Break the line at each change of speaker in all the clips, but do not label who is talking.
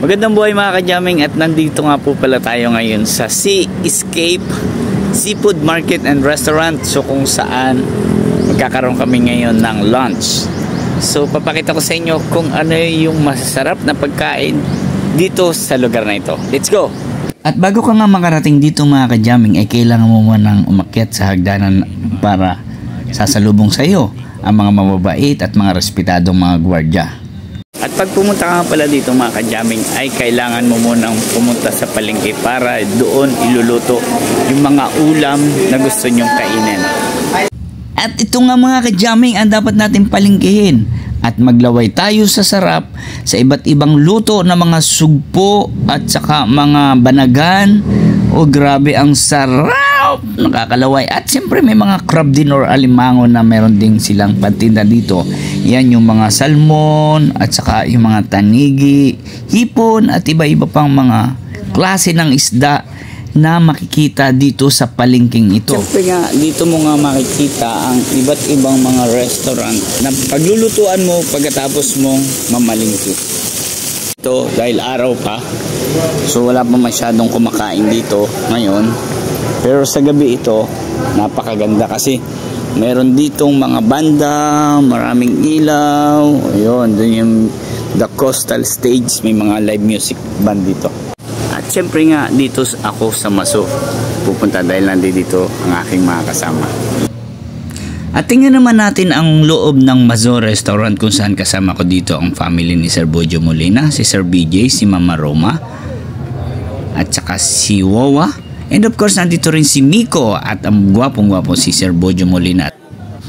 Magandang buhay mga ka-jamming, at nandito nga po pala tayo ngayon sa Sea Escape Seafood Market and Restaurant. So kung saan magkakaroon kami ngayon ng lunch. So papakita ko sa inyo kung ano yung masasarap na pagkain dito sa lugar na ito. Let's go! At bago ka nga makarating dito mga ka-jamming, ay kailangan mo munang umakyat sa hagdanan para sasalubong sa iyo ang mga mababait at mga respetadong mga gwardya. At pag pumunta ka pala dito mga ka-jamming, ay kailangan mo munang pumunta sa palengke para doon iluluto yung mga ulam na gusto nyong kainin. At ito nga mga ka-jamming ang dapat natin palengkehin at maglaway tayo sa sarap sa iba't ibang luto na mga sugpo at saka mga banagan. Oh grabe, ang sarap! Nakakalaway. At siyempre may mga crab din or alimango na meron din silang pantinda dito. Yan yung mga salmon at saka yung mga tanigi, hipon at iba-iba pang mga klase ng isda na makikita dito sa palengking ito. Siyempre nga dito mo nga makikita ang iba't ibang mga restaurant na paglulutuan mo pagkatapos mong mamalingki. Ito dahil araw pa, so wala pa masyadong kumakain dito ngayon, pero sa gabi ito napakaganda kasi meron ditong mga banda, maraming ilaw. Ayun, dun yung the coastal stage, may mga live music band dito. At syempre nga dito ako sa Maso pupunta dahil nandito ang aking mga kasama. At tingnan naman natin ang loob ng Mazo Restaurant kung saan kasama ko dito ang family ni Sir Bojo Molina, si Sir BJ, si Mama Roma, at saka si Wawa. And of course, nandito rin si Miko at ang gwapong-gwapo si Sir Bojo Molina.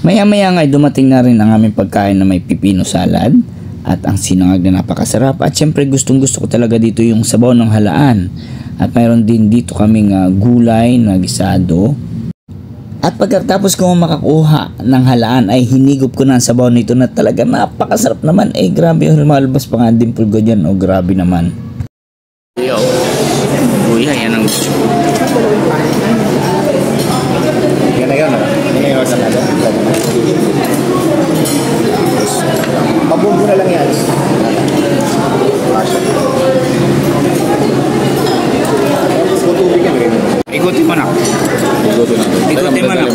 Maya-maya nga dumating na rin ang aming pagkain na may pipino salad at ang sinangag na napakasarap. At syempre gustong-gusto ko talaga dito yung sabaw ng halaan. At mayroon din dito kaming gulay na gisado. At pagkatapos ko makakuha ng halaan ay hinigop ko na ang sabaw nito na talaga napakasarap naman. Eh grabe, lumalabas pa nga dimple ko dyan. Oh grabe naman. Yo, kuya, yan ang gusto. Yan na yun, no? Yan na yun sa natin. Mabumbo na lang yan. Ikutin mo na. Ikutin mo na.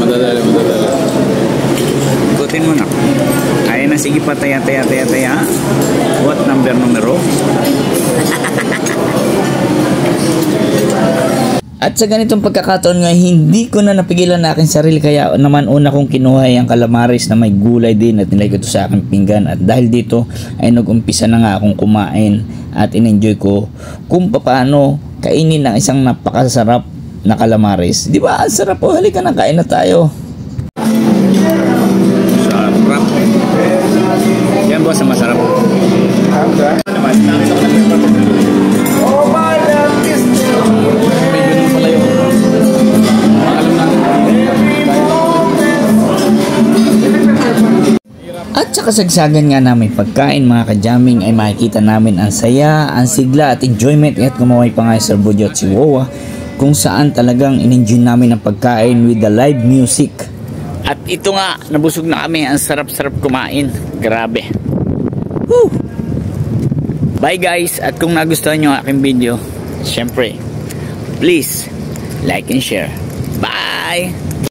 Ikutin mo na. Ayun na, sige pa, taya. What numero? At sa ganitong pagkakataon nga, hindi ko na napigilan na aking sarili, kaya naman una kong kinuha yung calamares na may gulay din at nilagay ko sa aking pinggan. At dahil dito ay nag-umpisa na nga akong kumain at in-enjoy ko kung paano kainin ng isang napakasarap na calamares. Di ba? Sarap po. Halika na, kain na tayo. Sarap. Yan boss, masarap. At sa kasagsagan nga namin pagkain mga ka-jamming ay makikita namin ang saya, ang sigla at enjoyment at gumaway pa nga Sir Bojo at si Wawa kung saan talagang in-enjoy namin ang pagkain with the live music. At ito nga, nabusog na kami, ang sarap-sarap kumain. Grabe. Woo! Bye guys, at kung nagustuhan nyo ang aking video, syempre, please like and share. Bye!